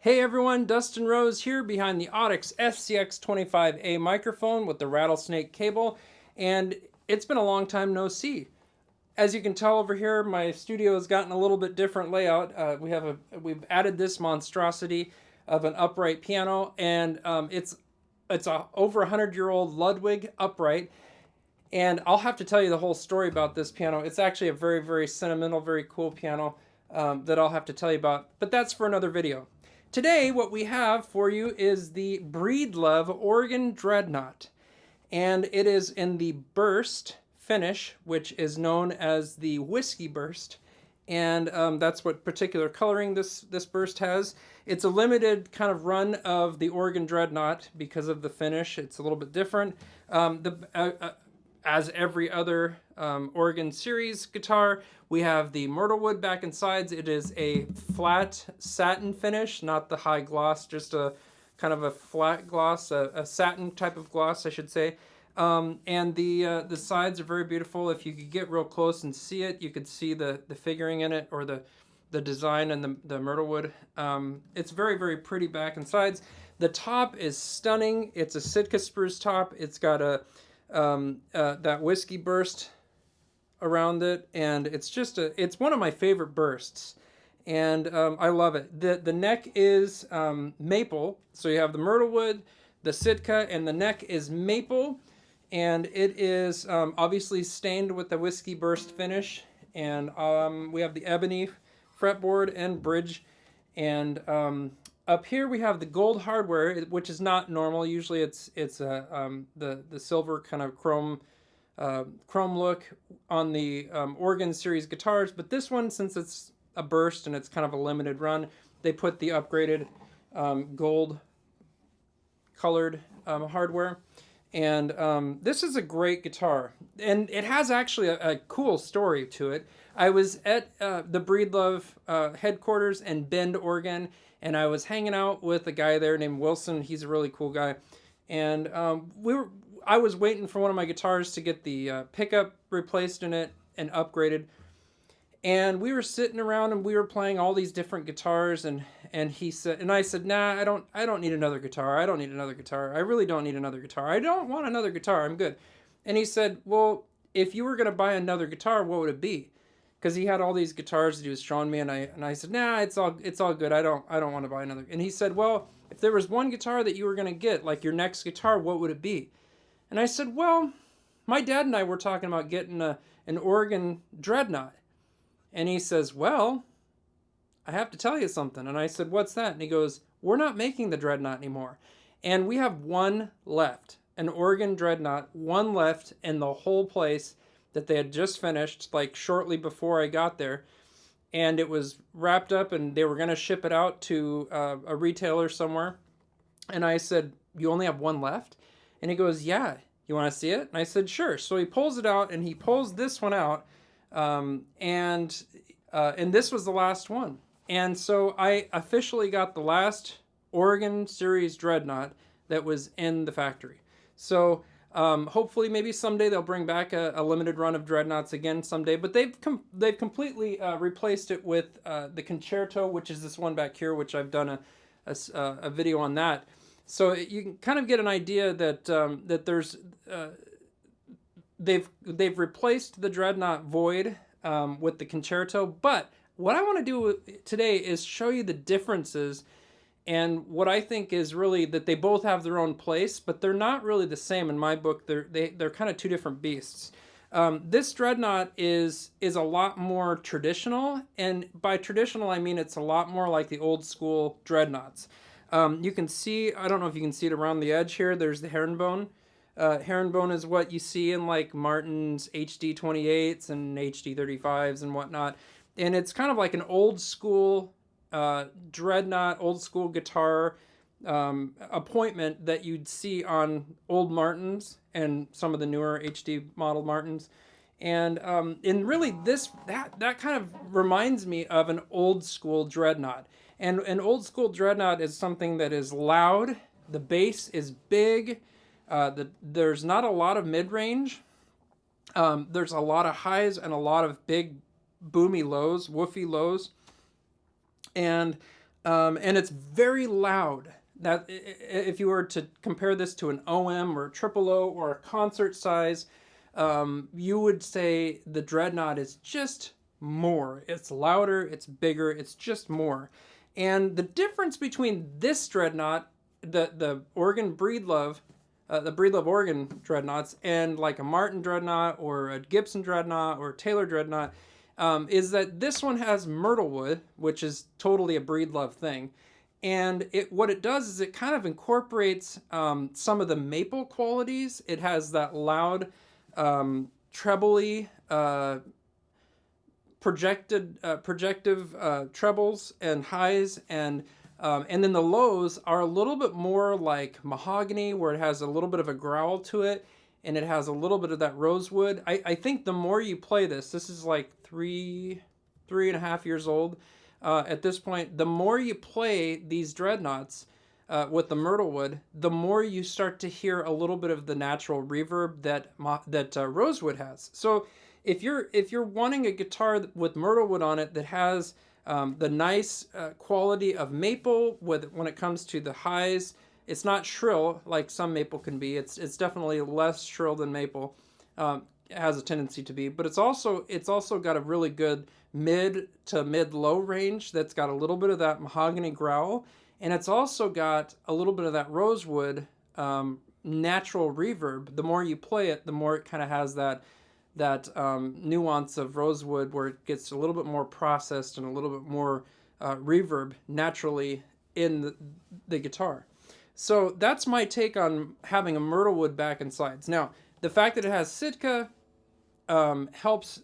Hey everyone, Dustin Rose here behind the Audix SCX25A microphone with the Rattlesnake cable, and it's been a long time no see. As you can tell over here, my studio has gotten a little bit different layout. We've added this monstrosity of an upright piano, and it's a over 100-year-old Ludwig upright. And I'll have to tell you the whole story about this piano. It's actually a very, very sentimental, very cool piano that I'll have to tell you about, but that's for another video. Today, what we have for you is the Breedlove Oregon Dreadnought, and it is in the burst finish, which is known as the whiskey burst, and that's what particular coloring this burst has. It's a limited kind of run of the Oregon Dreadnought because of the finish. It's a little bit different. As every other Oregon series guitar, we have the myrtlewood back and sides. It is a flat satin finish, not the high gloss, just a kind of a flat gloss, a satin type of gloss, I should say. And the sides are very beautiful. If you could get real close and see it, you could see the figuring in it, or the design and the myrtlewood. It's very, very pretty back and sides. The top is stunning. It's a Sitka spruce top. It's got that whiskey burst around it, and it's one of my favorite bursts, and I love it. The neck is maple, so you have the myrtlewood, the Sitka, and the neck is maple, and it is obviously stained with the whiskey burst finish, and we have the ebony fretboard and bridge, and up here we have the gold hardware, which is not normal. Usually it's the silver kind of chrome look on the Oregon series guitars, but this one, since it's a burst and it's kind of a limited run, they put the upgraded gold colored hardware. And this is a great guitar, and it has actually a cool story to it. I was at the Breedlove headquarters in Bend, Oregon, and I was hanging out with a guy there named Wilson. He's a really cool guy, and I was waiting for one of my guitars to get the pickup replaced in it and upgraded. And we were sitting around and we were playing all these different guitars, and he said, and I said, nah, I don't need another guitar. I don't need another guitar. I really don't need another guitar. I don't want another guitar. I'm good. And he said, well, if you were going to buy another guitar, what would it be? Because he had all these guitars that he was showing me, and I said, nah, it's all good. I don't want to buy another. And he said, well, if there was one guitar that you were going to get, like your next guitar, what would it be? And I said, well, my dad and I were talking about getting an Oregon Dreadnought. And he says, well, I have to tell you something. And I said, what's that? And he goes, we're not making the Dreadnought anymore. And we have one left, an Oregon Dreadnought, one left in the whole place that they had just finished, like shortly before I got there. And it was wrapped up, and they were going to ship it out to a retailer somewhere. And I said, you only have one left? And he goes, yeah, you want to see it? And I said, sure. So he pulls it out, and he pulls this one out. And this was the last one. And so I officially got the last Oregon series Dreadnought that was in the factory. So hopefully maybe someday they'll bring back a limited run of Dreadnoughts again someday, but they've completely replaced it with the Concerto, which is this one back here, which I've done a video on that. So you can kind of get an idea that that there's they've replaced the Dreadnought Void with the Concerto, but what I want to do today is show you the differences, and what I think is really that they both have their own place, but they're not really the same in my book. They're kind of two different beasts. This Dreadnought is a lot more traditional, and by traditional I mean it's a lot more like the old school Dreadnoughts. You can see, I don't know if you can see it around the edge here, there's the herringbone. Herringbone is what you see in like Martin's HD28s and HD35s and whatnot. And it's kind of like an old school Dreadnought, old school guitar appointment that you'd see on old Martins and some of the newer HD model Martins. And really that kind of reminds me of an old school Dreadnought. And an old school Dreadnought is something that is loud, the bass is big, there's not a lot of mid-range, there's a lot of highs and a lot of big boomy lows, woofy lows. And and it's very loud. That if you were to compare this to an OM or a triple O or a concert size, you would say the Dreadnought is just more. It's louder, it's bigger, it's just more. And the difference between this Dreadnought, the Oregon Breedlove, the Breedlove Oregon Dreadnoughts, and like a Martin Dreadnought or a Gibson Dreadnought or Taylor Dreadnought, is that this one has myrtlewood, which is totally a Breedlove thing. And what it does is it kind of incorporates some of the maple qualities. It has that loud, trebly, projective trebles and highs, and then the lows are a little bit more like mahogany, where it has a little bit of a growl to it, and it has a little bit of that rosewood. I think the more you play this is like three and a half years old at this point. The more you play these Dreadnoughts with the myrtlewood, the more you start to hear a little bit of the natural reverb that rosewood has. So if you're wanting a guitar with myrtlewood on it that has the nice quality of maple when it comes to the highs, it's not shrill like some maple can be. It's definitely less shrill than maple. It has a tendency to be, but it's also got a really good mid to mid-low range that's got a little bit of that mahogany growl, and it's also got a little bit of that rosewood natural reverb. The more you play it, the more it kind of has that nuance of rosewood, where it gets a little bit more processed and a little bit more reverb naturally in the guitar. So that's my take on having a myrtlewood back and sides. Now, the fact that it has Sitka helps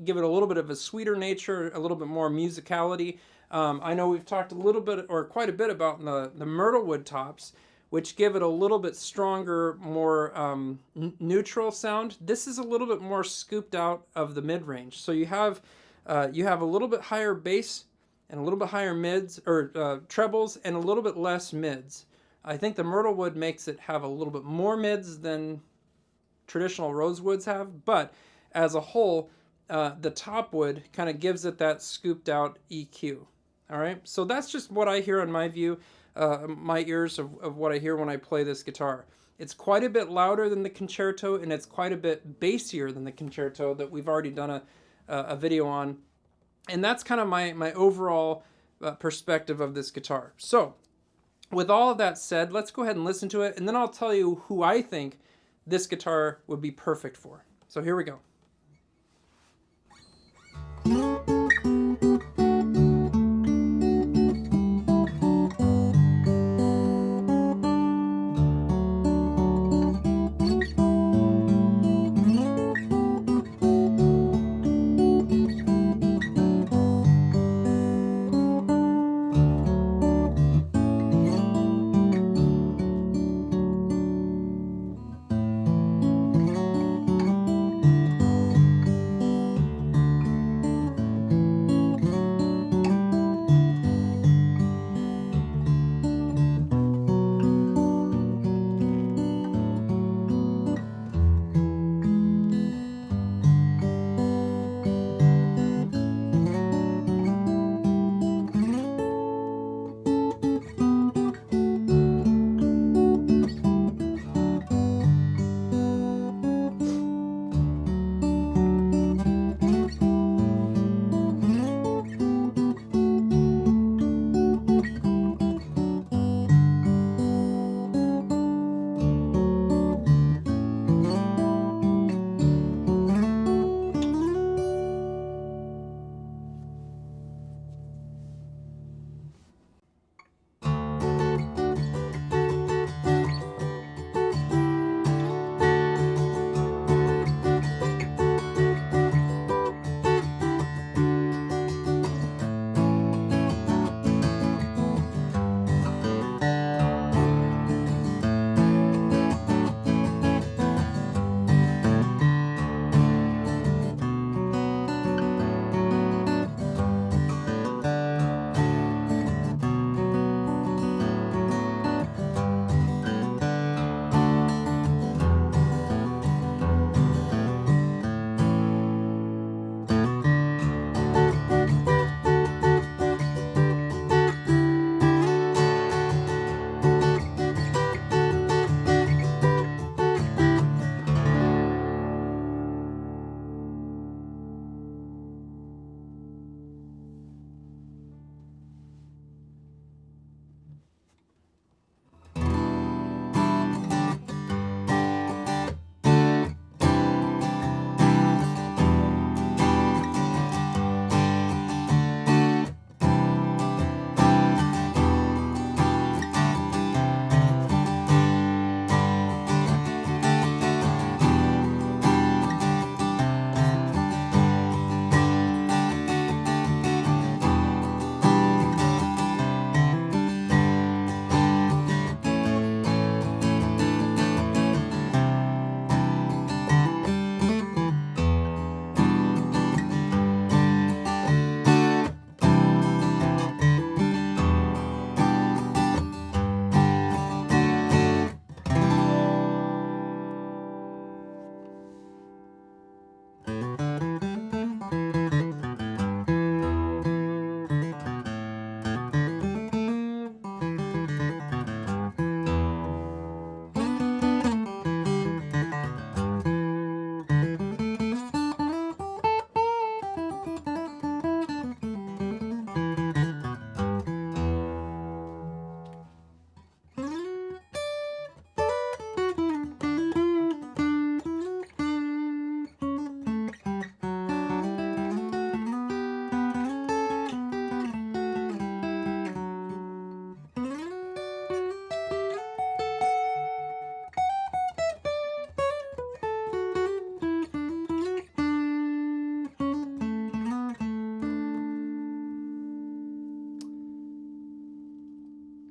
give it a little bit of a sweeter nature, a little bit more musicality. I know we've talked a little bit, or quite a bit, about the myrtlewood tops, which give it a little bit stronger, more neutral sound. This is a little bit more scooped out of the mid-range. So you have a little bit higher bass and a little bit higher mids, or trebles, and a little bit less mids. I think the myrtlewood makes it have a little bit more mids than traditional rosewoods have, but as a whole, the top wood kind of gives it that scooped out EQ. All right, so that's just what I hear on my view, my ears of what I hear when I play this guitar. It's quite a bit louder than the concerto, and it's quite a bit bassier than the concerto that we've already done a video on. And that's kind of my overall perspective of this guitar. So with all of that said, let's go ahead and listen to it, and then I'll tell you who I think this guitar would be perfect for. So here we go.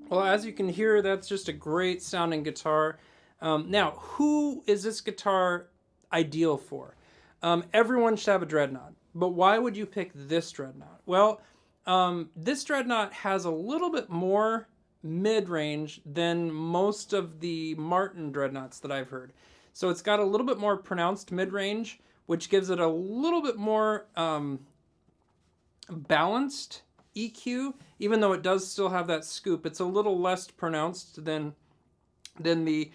Well, as you can hear, that's just a great sounding guitar. Now, who is this guitar ideal for? Everyone should have a Dreadnought, but why would you pick this Dreadnought? Well, this Dreadnought has a little bit more mid-range than most of the Martin Dreadnoughts that I've heard. So it's got a little bit more pronounced mid-range, which gives it a little bit more balanced EQ, even though it does still have that scoop. It's a little less pronounced than the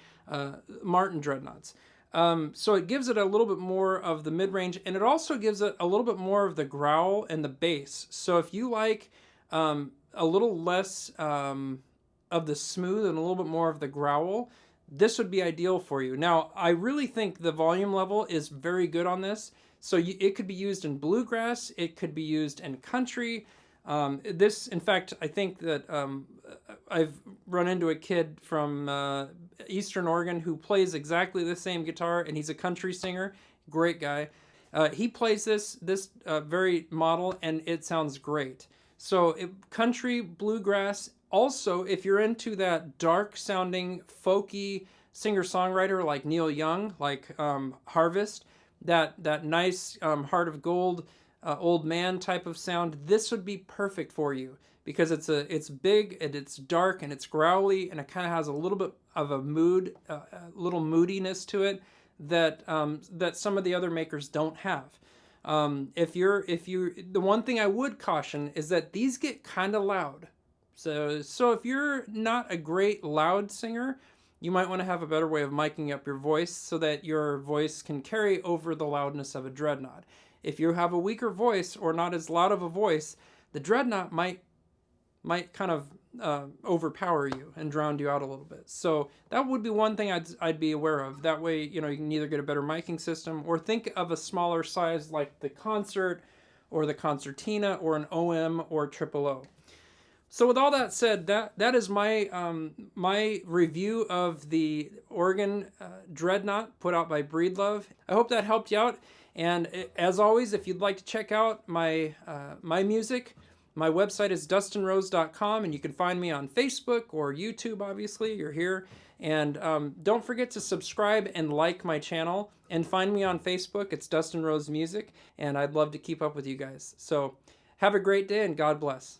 Martin Dreadnoughts. So it gives it a little bit more of the mid-range, and it also gives it a little bit more of the growl and the bass. So if you like a little less of the smooth and a little bit more of the growl, this would be ideal for you. Now, I really think the volume level is very good on this. So it could be used in bluegrass, it could be used in country. This, in fact, I think that I've run into a kid from Eastern Oregon who plays exactly the same guitar, and he's a country singer, great guy. He plays this very model, and it sounds great. So country, bluegrass. Also, if you're into that dark sounding folky singer-songwriter like Neil Young, like Harvest, that nice Heart of Gold old man type of sound, this would be perfect for you, because it's big and it's dark and it's growly, and it kind of has a little bit of a mood, a little moodiness to it that that some of the other makers don't have. The one thing I would caution is that these get kind of loud. So if you're not a great loud singer, you might want to have a better way of miking up your voice so that your voice can carry over the loudness of a Dreadnought. If you have a weaker voice or not as loud of a voice, the Dreadnought might kind of overpower you and drown you out a little bit. So that would be one thing I'd be aware of. That way, you can either get a better miking system or think of a smaller size like the Concert or the Concertina or an OM or Triple O. So with all that said, that is my my review of the Oregon Dreadnought put out by Breedlove. I hope that helped you out. And as always, if you'd like to check out my my music, my website is dustinrose.com, and you can find me on Facebook or YouTube. Obviously, you're here. And don't forget to subscribe and like my channel, and find me on Facebook. It's Dustin Rose Music, and I'd love to keep up with you guys. So have a great day, and God bless.